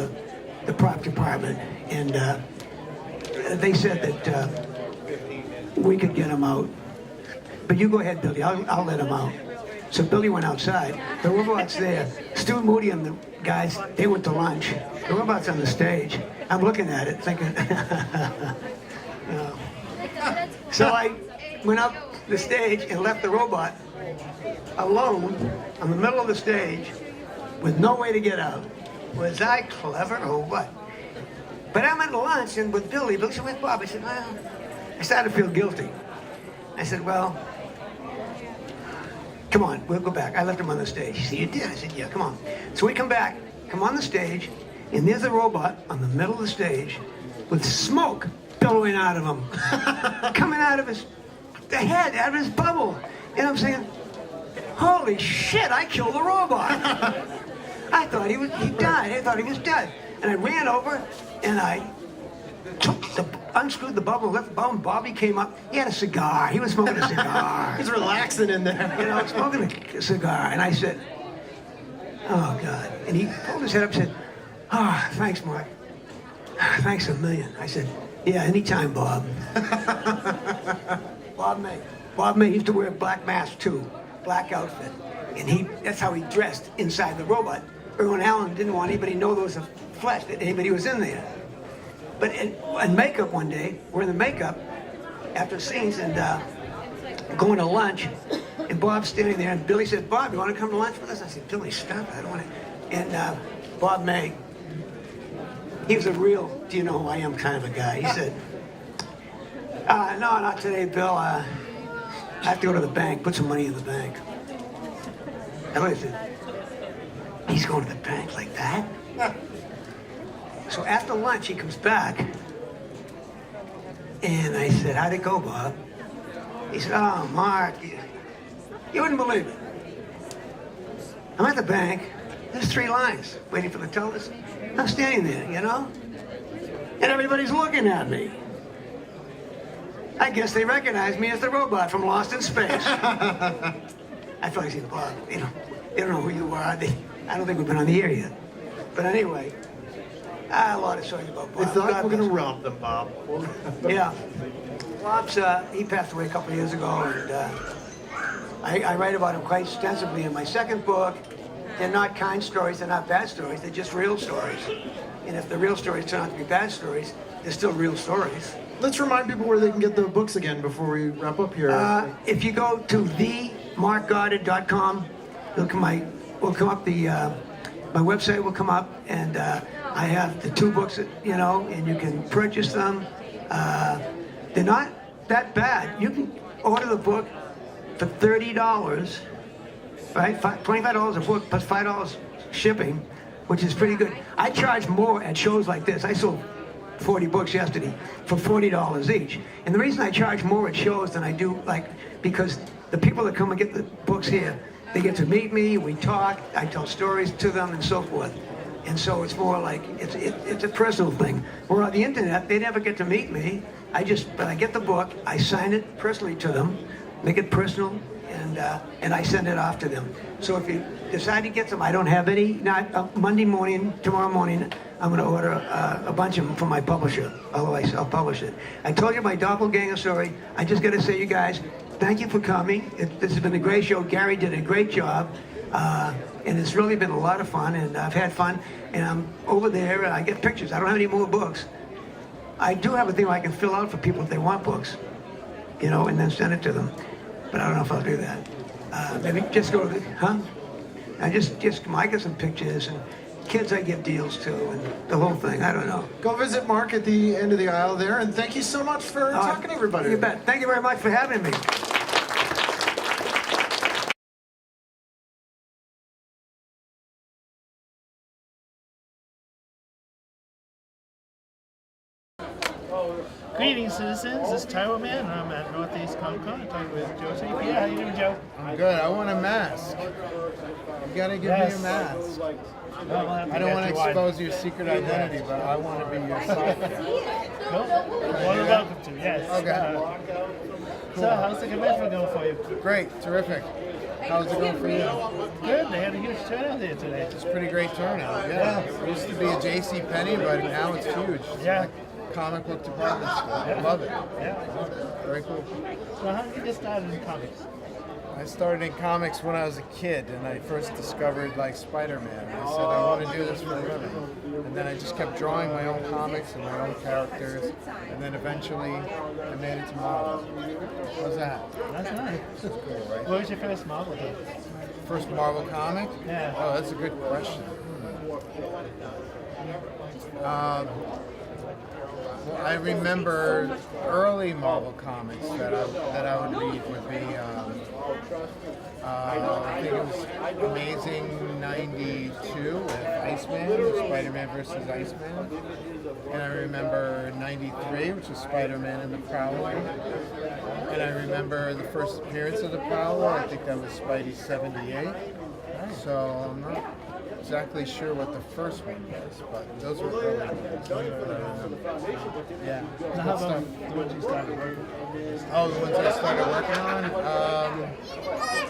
C: the prop department, and they said that we could get him out. But you go ahead, Billy. I'll let him out. So Billy went outside. The robot's there. Stu Moody and the guys, they went to lunch. The robot's on the stage. I'm looking at it thinking, you know. So I went up the stage and left the robot alone on the middle of the stage with no way to get out. Was I clever or what? But I'm at lunch and with Billy said, where's Bob? I said, well, I started to feel guilty. I said, well, come on, we'll go back. I left him on the stage. He said, you did? I said, yeah, come on. So we come back, come on the stage, and there's a robot on the middle of the stage with smoke billowing out of him, coming out of the head, out of his bubble. And I'm saying, holy shit, I killed the robot. I thought he died. I thought he was dead. And I ran over and I unscrewed the bubble, left the bubble, and Bobby came up. He had a cigar. He was smoking a cigar.
A: He's relaxing in there.
C: You know, smoking a cigar. And I said, oh, God. And he pulled his head up and said, oh, thanks, Mark. Thanks a million. I said, yeah, anytime, Bob. Bob May used to wear a black mask, too. Black outfit. And that's how he dressed inside the robot. Erwin Allen didn't want anybody to know there was a flesh, that anybody was in there. But in makeup one day, we're in the makeup after scenes and going to lunch, and Bob's standing there, and Billy said, Bob, you want to come to lunch with us? I said, Billy, stop, I don't want to. And Bob May, he was a real, do you know who I am kind of a guy. He said, no, not today, Bill. I have to go to the bank, put some money in the bank. And I said, he's going to the bank like that? So after lunch, he comes back, and I said, how'd it go, Bob? He said, oh, Mark, you wouldn't believe it. I'm at the bank, there's 3 lines waiting for the tellers. I'm standing there, you know, and everybody's looking at me. I guess they recognize me as the robot from Lost in Space. I feel like saying, Bob, you know, they don't know who you are. I don't think we've been on the air yet. But anyway, a lot of stories about Bob.
A: I thought we're going to rob them, Bob.
C: Yeah. Bob's, he passed away a couple of years ago, and I write about him quite extensively in my second book. They're not kind stories, they're not bad stories, they're just real stories. And if the real stories turn out to be bad stories, they're still real stories.
A: Let's remind people where they can get the books again before we wrap up here.
C: If you go to themarkgoddard.com, will come up my website will come up, and I have the 2 books, you know, and you can purchase them. They're not that bad. You can order the book for $30, right? $25 a book plus $5 shipping, which is pretty good. I charge more at shows like this. I sold 40 books yesterday for $40 each. And the reason I charge more at shows than I do, because the people that come and get the books here, they get to meet me, we talk, I tell stories to them and so forth. And so it's more like, it's a personal thing. Where on the internet, they never get to meet me. But I get the book, I sign it personally to them, make it personal, and I send it off to them. So if you decide to get them, I don't have any, not Monday morning, tomorrow morning, I'm gonna order a bunch of them from my publisher, otherwise I'll publish it. I told you my doppelganger story. I just gotta say, you guys, thank you for coming. This has been a great show. Gary did a great job. And it's really been a lot of fun, and I've had fun. And I'm over there, and I get pictures. I don't have any more books. I do have a thing where I can fill out for people if they want books, you know, and then send it to them. But I don't know if I'll do that. Maybe just go to I just I get some pictures, and kids I give deals to, and the whole thing. I don't know.
A: Go visit Mark at the end of the aisle there, and thank you so much for talking to everybody.
C: You bet. Thank you very much for having me.
D: Greetings, citizens. This is Tyro Man. I'm at Northeast Comic Con. I'm talking with Joe. Say, Pierre, how you doing, Joe?
E: I'm good. I want a mask. You gotta give me a mask. I don't want to expose your secret identity, but I want to be your Sci-fi.
D: Cool. More than welcome to, yes.
E: Okay.
D: So, how's the convention going for you?
E: Great. Terrific. How's it going for you?
D: Good. They had a huge turnout here today.
E: It's a pretty great turnout. Yeah. It used to be a J.C. Penney, but now it's huge.
D: Yeah.
E: comic book department store. I love it.
D: Yeah.
E: Very cool.
D: So how did you get started in comics?
E: I started in comics when I was a kid, and I first discovered like Spider-Man. I said I want to do this for a living, and then I just kept drawing my own comics and my own characters, and then eventually I made it to Marvel. How's that?
D: That's nice.
E: That's cool, right?
D: What was your first Marvel book?
E: First Marvel comic?
D: Yeah.
E: Oh, that's a good question. Well, I remember early Marvel comics that I would read would be, I think it was Amazing 92 with Iceman, Spider-Man versus Iceman. And I remember 93, which was Spider-Man and the Prowler. And I remember the first appearance of the Prowler, I think that was Spidey 78. So I'm not exactly sure what the first one was, but those were early ones. Yeah.
D: Now, how about the ones you started working on?
E: Oh, the ones I started working on?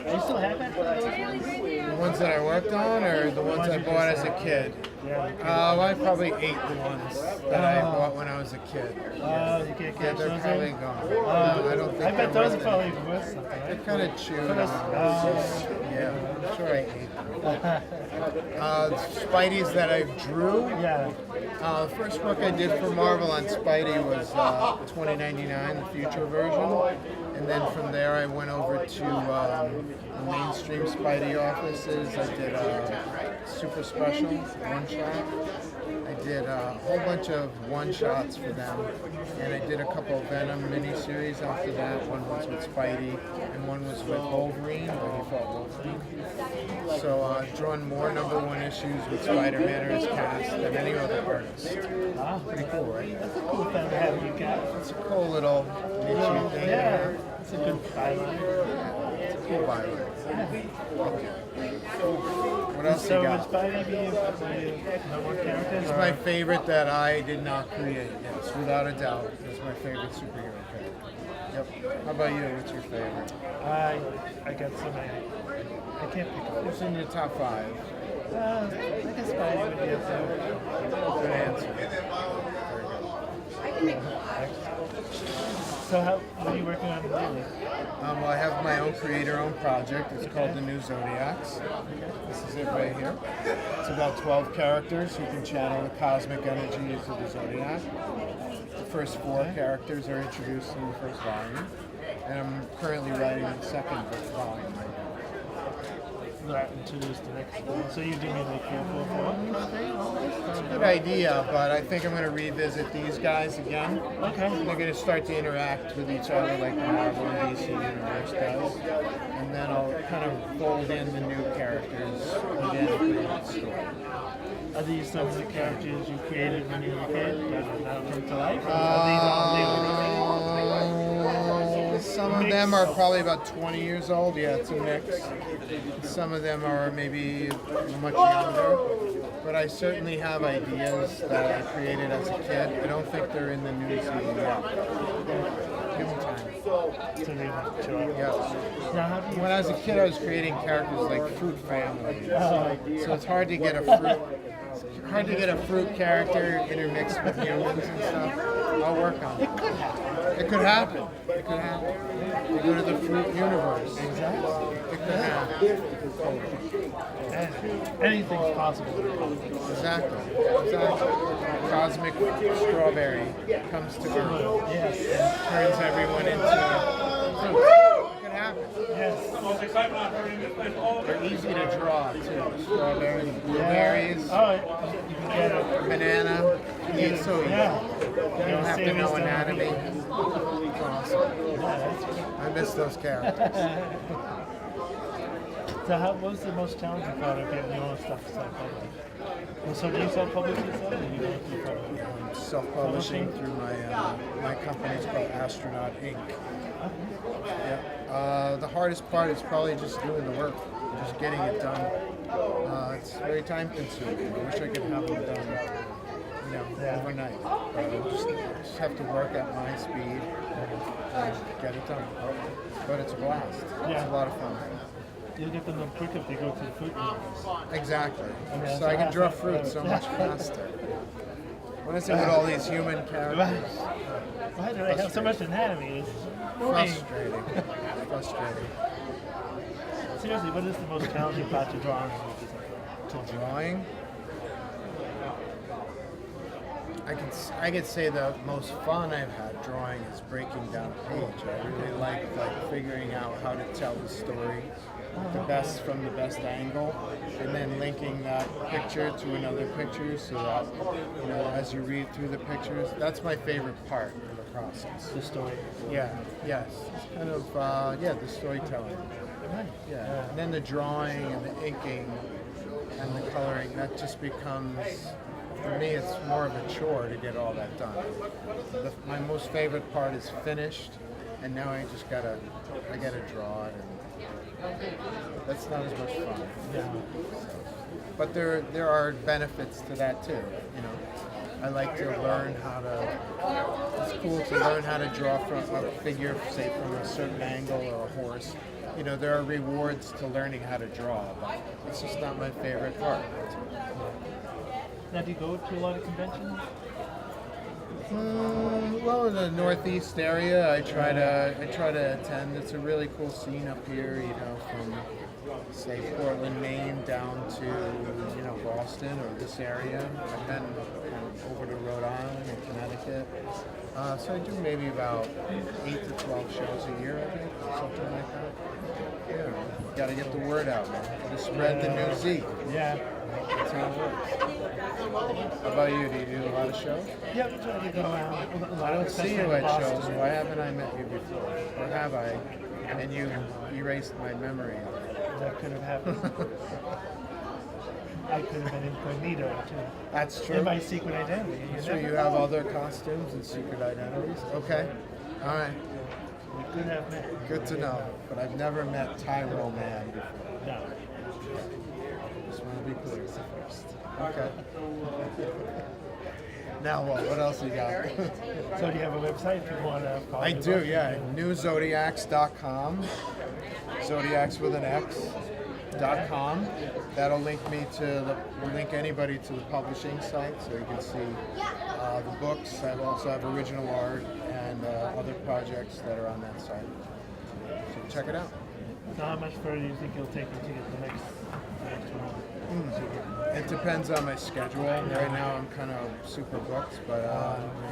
D: Do you still have that for those ones?
E: The ones that I worked on, or the ones I bought as a kid?
D: Yeah.
E: Well, I probably ate the ones that I bought when I was a kid.
D: You can't
E: Yeah,
D: catch
E: they're
D: those
E: probably
D: in?
E: gone. No, I don't think
D: I bet
E: they're
D: those are
E: worth
D: probably
E: it.
D: worth something,
E: They're
D: right?
E: kind of chewed on. Yeah, I'm sure I ate them. Spidey's that I drew.
D: Yeah.
E: The first book I did for Marvel on Spidey was 2099, the future version. And then from there I went over to the mainstream Spidey offices. I did super special, one shot. I did a whole bunch of one-shots for them. And I did a couple of Venom miniseries after that. One was with Spidey and one was with Wolverine, where he fought Wolverine. So I've drawn more #1 issues with Spider-Man or his cast than any other artist.
D: Ah,
E: Pretty cool, right?
D: that's a cool thing to have you got.
E: It's a cool little niche thing.
D: Yeah, it's a good byline.
E: It's a cool byline. What else
D: So
E: you
D: would
E: got?
D: Spidey be the one character?
E: It's my favorite that I did not create, yes, without a doubt. It's my favorite superhero character. Yep. How about you? What's your favorite?
D: I got so many. I can't pick up.
E: What's in your top 5?
D: I guess Spidey would be up there.
E: Good answer.
D: So what are you working on lately?
E: Well, I have my own creator-owned project. It's called The New Zodiacs. This is it right here. It's about 12 characters who can channel the cosmic energies of the Zodiac. The first 4 characters are introduced in the first volume, and I'm currently writing the second volume right now.
D: That introduced the next one. So you do me like 444 thing?
E: It's a good idea, but I think I'm going to revisit these guys again.
D: Okay.
E: They're going to start to interact with each other like the Marvel and DC universe does. And then I'll kind of fold in the new characters organically in the story.
D: Are these some of the characters you created when you were a kid that have now come to life? Or are these all new?
E: Some of them are probably about 20 years old. Yeah, it's a mix. Some of them are maybe much younger. But I certainly have ideas that I created as a kid. I don't think they're in the news yet. Give them time.
D: So they went to
E: Yes.
D: Now, how do you
E: When I was a kid, I was creating characters like fruit families. So it's hard to get a fruit character intermixed with humans and stuff. I'll work on it. It could happen. It could happen. You go to the fruit universe.
D: Exactly.
E: It could happen.
D: Anything's possible.
E: Exactly. Cosmic strawberry comes to Earth
D: Yes.
E: and turns everyone into fruit. It could happen.
D: Yes.
E: They're easy to draw too. Strawberries, blueberries,
D: Oh, you can get it.
E: banana. It's so easy.
D: Yeah.
E: You don't have to know anatomy. It's awesome. I miss those characters.
D: So what was the most challenging part of getting your own stuff self-published? Well, so do you self-publish yourself or do you go through publishing?
E: I'm self-publishing through my company. It's called Astronaut Inc. Yeah. The hardest part is probably just doing the work, just getting it done. It's very time-consuming. I wish I could have it done, overnight. But I just have to work at my speed and get it done. But it's a blast. It's a lot of fun.
D: You'll get them quicker if you go to the fruit universe.
E: Exactly.
D: Yeah,
E: So I can draw
D: so
E: fruit so much faster. What is it with all these human characters?
D: Why do they have so much anatomy? It's annoying.
E: Frustrating. Frustrating.
D: Seriously, what is the most challenging part to drawing?
E: To drawing? I could say the most fun I've had drawing is breaking down a page. I really like figuring out how to tell the story the best from the best angle, and then linking that picture to another picture so that, you know, as you read through the pictures, that's my favorite part of the process.
D: The story.
E: Yeah, yes. It's kind of, the storytelling. Yeah. And then the drawing and the inking and the coloring, that just becomes, for me, it's more of a chore to get all that done. My most favorite part is finished, and now I gotta draw it, and that's not as much fun.
D: Yeah.
E: But there are benefits to that too. You know, I like to learn how to. It's cool to learn how to draw from a figure, say from a certain angle or a horse. You know, there are rewards to learning how to draw, but it's just not my favorite part.
D: Now, do you go to a lot of conventions?
E: Well, in the Northeast area, I try to attend. It's a really cool scene up here. You know, from say Portland, Maine, down to Boston or this area. I've been over to Rhode Island and Connecticut. So I do maybe about 8 to 12 shows a year, I think, something like that. Yeah, got to get the word out, man. Got to spread the new Z.
D: Yeah.
E: That's how it works. How about you? Do you do a lot of shows?
D: Yep, try to go around.
E: I don't see you at shows. Why haven't I met you before? Or have I? And you erased my memory.
D: That could have happened. I could have been incognito too.
E: That's true.
D: In my secret identity.
E: So you have other costumes and secret identities? Okay. All right.
D: We could have met.
E: Good to know. But I've never met Tyro Man before.
D: No.
E: Just want to be clear first. Okay. Now what? What else you got?
D: So do you have a website if you want to follow
E: I
D: your
E: do,
D: work?
E: yeah. NewZodiacs.com. Zodiacs with an X.com. That'll link me to link anybody to the publishing site, so you can see the books. I also have original art and other projects that are on that site. So check it out.
D: So how much further do you think you'll take to get the next one?
E: It depends on my schedule. Right now I'm kind of super booked, but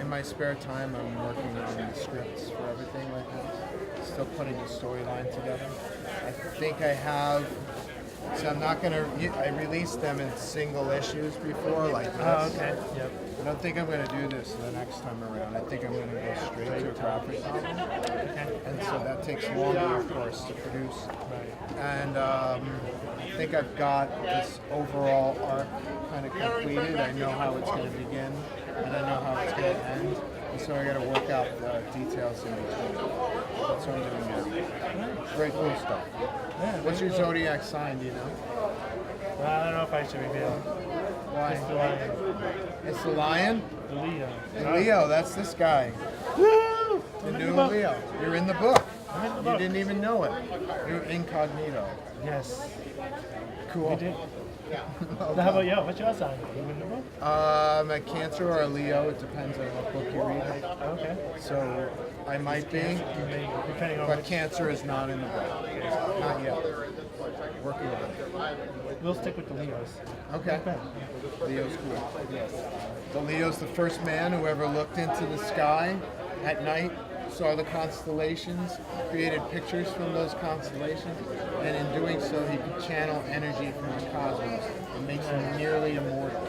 E: in my spare time I'm working on the scripts for everything right now. Still putting the storyline together. I think I have, so I'm not going to, I released them in single issues before, like this.
D: Oh, okay. Yep.
E: I don't think I'm going to do this the next time around. I think I'm going to go straight to a graphic novel. And so that takes longer, of course, to produce. And I think I've got this overall arc kind of completed. I know how it's going to begin, and I know how it's going to end. And so I got to work out the details in between. That's what I'm doing now. Very cool stuff.
D: Yeah,
E: What's your zodiac sign, do you know?
D: Well, I don't know if I should reveal.
E: Why?
D: Just the lion.
E: It's the lion?
D: The Leo.
E: The Leo, that's this guy.
D: Woo!
E: The new Leo. You're in the book.
D: I'm in the
E: You
D: book.
E: didn't even know it. You're incognito.
D: Yes.
E: Cool.
D: We did. Now, how about you? What's your sign? You in the book?
E: A Cancer or a Leo. It depends on what book you read.
D: Okay.
E: So I might be,
D: You may, depending on
E: but
D: which.
E: Cancer is not in the book. Not yet. Working on it.
D: We'll stick with the Leos.
E: Okay. Leo's cool. The Leo's the first man who ever looked into the sky at night, saw the constellations, created pictures from those constellations, and in doing so he could channel energy from the cosmos. It makes him nearly immortal.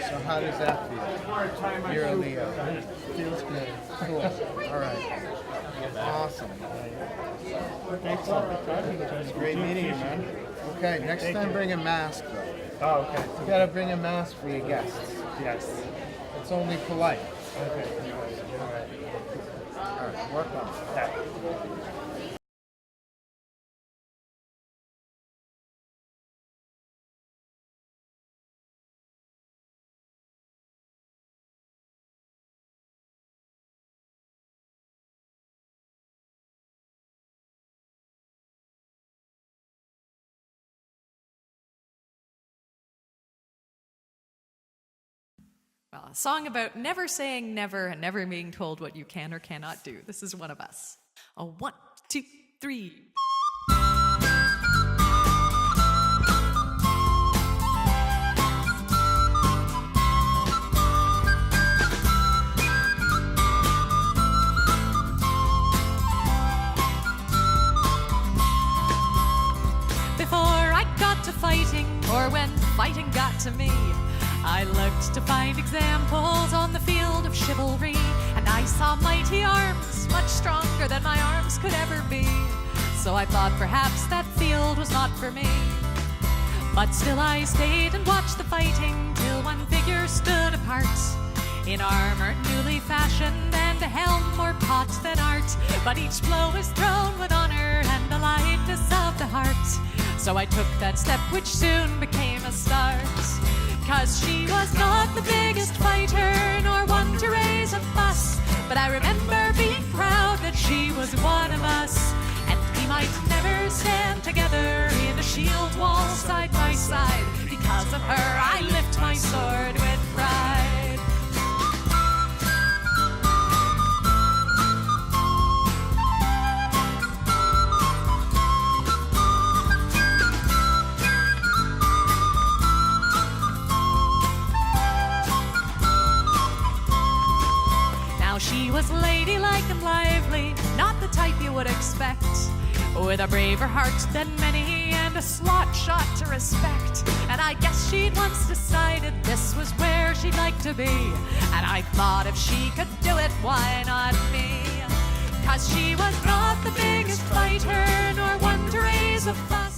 E: So how does that feel? You're a Leo.
D: Feels good.
E: Cool. All right. Awesome.
D: Thanks a
E: It's great meeting you, man. Okay, next time bring a mask though.
D: Oh, okay.
E: You gotta bring a mask for your guests.
D: Yes.
E: It's only polite.
D: Okay.
E: All right, work on it.
D: Yeah.
F: Well, a song about never saying never and never being told what you can or cannot do. This is one of us. A 1, 2, 3. Before I got to fighting, or when fighting got to me, I looked to find examples on the field of chivalry, and I saw mighty arms, much stronger than my arms could ever be. So I thought perhaps that field was not for me. But still I stayed and watched the fighting, till one figure stood apart, in armor newly fashioned, and a helm more pot than art. But each blow was thrown with honor and the lightness of the heart. So I took that step which soon became a start. 'Cause she was not the biggest fighter, nor one to raise a fuss, but I remember being proud that she was one of us. And we might never stand together in a shield wall side by side. Because of her I lift my sword with pride. She was ladylike and lively, not the type you would expect, with a braver heart than many and a slot shot to respect. And I guess she'd once decided this was where she'd like to be, and I thought if she could do it, why not me? 'Cause she was not the biggest fighter, nor one to raise a fuss,